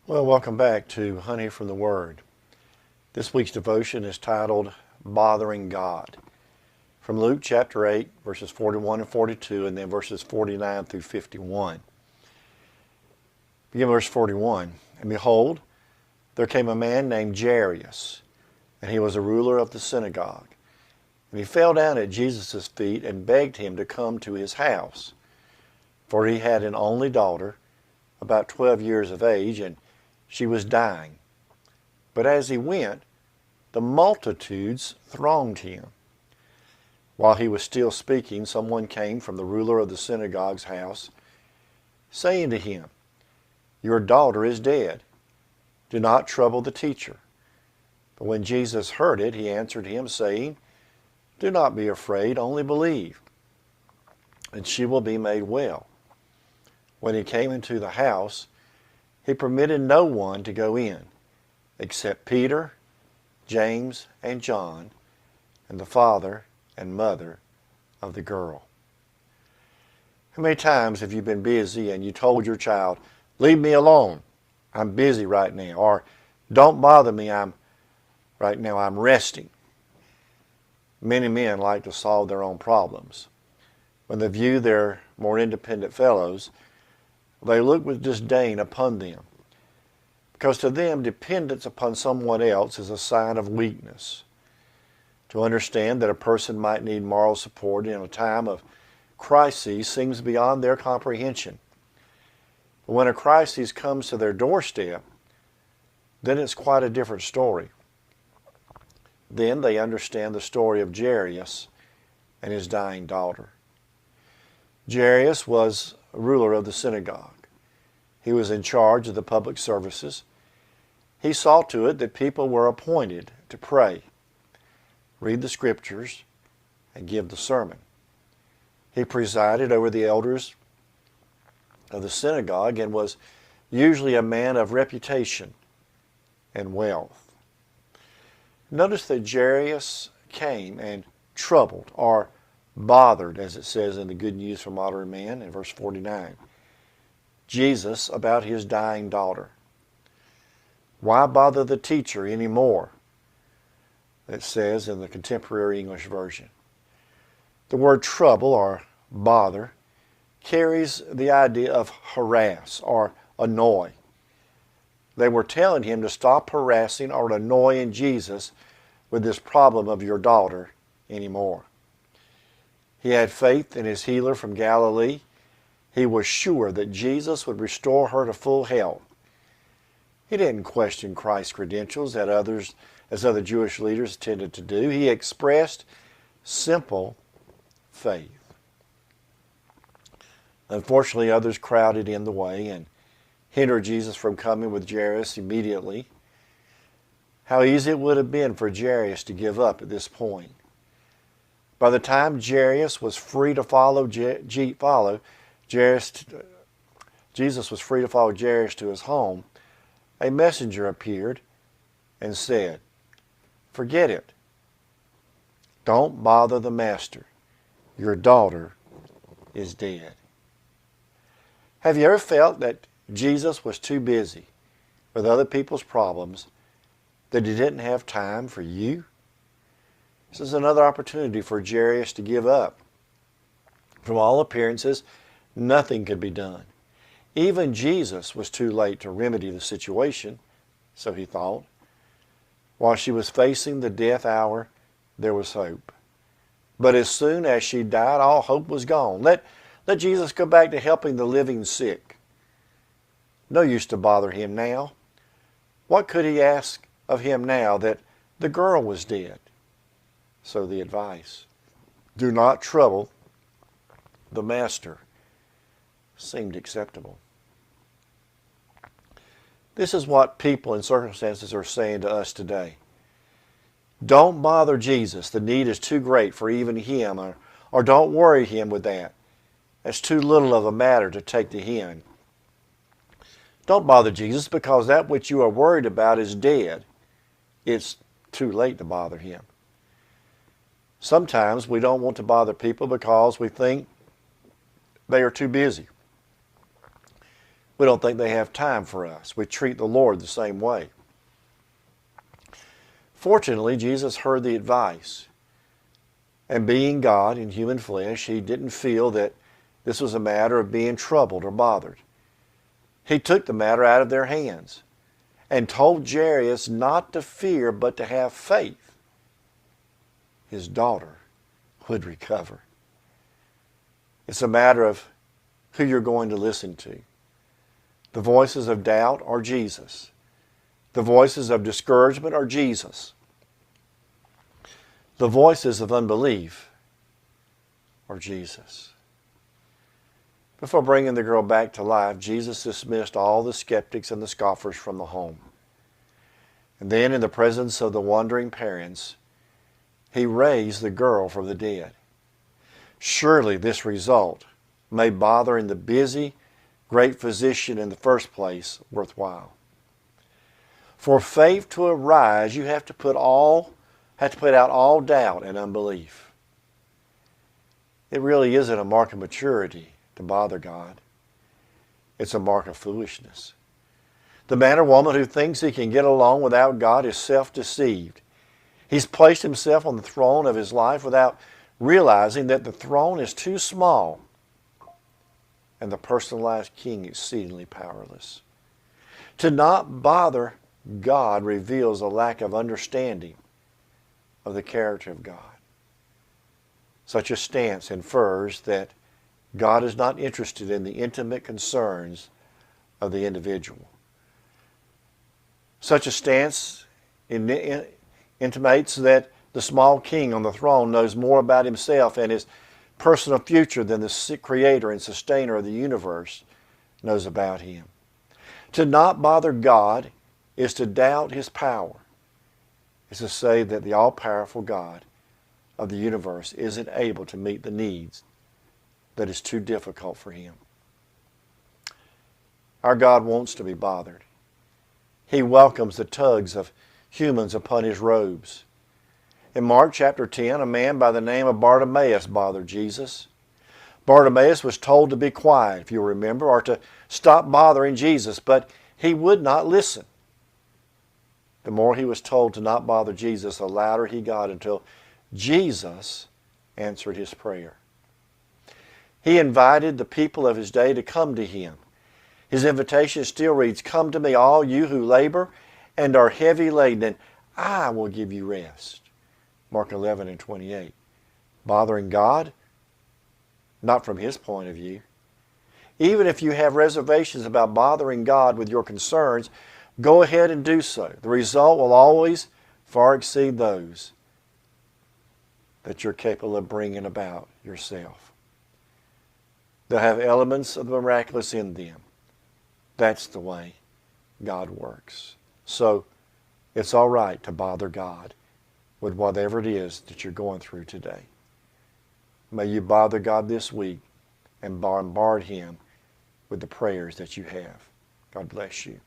Well, welcome back to Honey from the Word. This week's devotion is titled Bothering God. From Luke chapter 8, verses 41 and 42, and then verses 49 through 51. Begin verse 41. And behold, there came a man named Jairus, and he was a ruler of the synagogue. And he fell down at Jesus' feet and begged him to come to his house. For he had an only daughter, about 12 years of age, and she was dying. But as he went, the multitudes thronged him. While he was still speaking, someone came from the ruler of the synagogue's house, saying to him, Your daughter is dead. Do not trouble the teacher. But when Jesus heard it, he answered him, saying, Do not be afraid, only believe, and she will be made well. When he came into the house, he permitted no one to go in, except Peter, James, and John, and the father and mother of the girl. How many times have you been busy and you told your child, Leave me alone, I'm busy right now, or don't bother me, I'm resting. Many men like to solve their own problems. When they view their more independent fellows, they look with disdain upon them, because to them dependence upon someone else is a sign of weakness. To understand that a person might need moral support in a time of crisis seems beyond their comprehension. But when a crisis comes to their doorstep, then it's quite a different story. Then they understand the story of Jairus and his dying daughter. Jairus was a ruler of the synagogue. He was in charge of the public services. He saw to it that people were appointed to pray, read the scriptures, and give the sermon. He presided over the elders of the synagogue and was usually a man of reputation and wealth. Notice that Jairus came and troubled, or bothered, as it says in the Good News for Modern Man in verse 49, Jesus about his dying daughter. Why bother the teacher anymore? It says in the Contemporary English Version. The word trouble or bother carries the idea of harass or annoy. They were telling him to stop harassing or annoying Jesus with this problem of your daughter anymore. He had faith in his healer from Galilee. He was sure that Jesus would restore her to full health. He didn't question Christ's credentials as other Jewish leaders tended to do. He expressed simple faith. Unfortunately, others crowded in the way and hindered Jesus from coming with Jairus immediately. How easy it would have been for Jairus to give up at this point. By the time Jairus was free to Jesus was free to follow Jairus to his home, a messenger appeared and said, Forget it. Don't bother the master. Your daughter is dead. Have you ever felt that Jesus was too busy with other people's problems that he didn't have time for you? This is another opportunity for Jairus to give up. From all appearances, nothing could be done. Even Jesus was too late to remedy the situation, so he thought. While she was facing the death hour, there was hope. But as soon as she died, all hope was gone. Let Jesus go back to helping the living sick. No use to bother him now. What could he ask of him now that the girl was dead? So the advice, do not trouble the master, seemed acceptable. This is what people and circumstances are saying to us today. Don't bother Jesus. The need is too great for even him, or don't worry him with that. That's too little of a matter to take to him. Don't bother Jesus because that which you are worried about is dead. It's too late to bother him. Sometimes we don't want to bother people because we think they are too busy. We don't think they have time for us. We treat the Lord the same way. Fortunately, Jesus heard the advice. And being God in human flesh, He didn't feel that this was a matter of being troubled or bothered. He took the matter out of their hands and told Jairus not to fear but to have faith. His daughter would recover. It's a matter of who you're going to listen to. The voices of doubt or Jesus. The voices of discouragement or Jesus. The voices of unbelief or Jesus. Before bringing the girl back to life, Jesus dismissed all the skeptics and the scoffers from the home. And then, in the presence of the wondering parents, He raised the girl from the dead. Surely this result made bothering the busy, great physician in the first place worthwhile. For faith to arise, you have to put out all doubt and unbelief. It really isn't a mark of maturity to bother God. It's a mark of foolishness. The man or woman who thinks he can get along without God is self-deceived. He's placed himself on the throne of his life without realizing that the throne is too small and the personalized king exceedingly powerless. To not bother God reveals a lack of understanding of the character of God. Such a stance infers that God is not interested in the intimate concerns of the individual. Such a stance intimates that the small king on the throne knows more about himself and his personal future than the creator and sustainer of the universe knows about him. To not bother God is to doubt His power. Is to say that the all-powerful God of the universe isn't able to meet the needs that is too difficult for Him. Our God wants to be bothered. He welcomes the tugs of humans upon His robes. In Mark chapter 10, a man by the name of Bartimaeus bothered Jesus. Bartimaeus was told to be quiet, if you remember, or to stop bothering Jesus, but he would not listen. The more he was told to not bother Jesus, the louder he got until Jesus answered his prayer. He invited the people of his day to come to Him. His invitation still reads, "Come to me, all you who labor and are heavy laden, and I will give you rest." Mark 11:28. Bothering God? Not from His point of view. Even if you have reservations about bothering God with your concerns, go ahead and do so. The result will always far exceed those that you're capable of bringing about yourself. They'll have elements of the miraculous in them. That's the way God works. So it's all right to bother God with whatever it is that you're going through today. May you bother God this week and bombard Him with the prayers that you have. God bless you.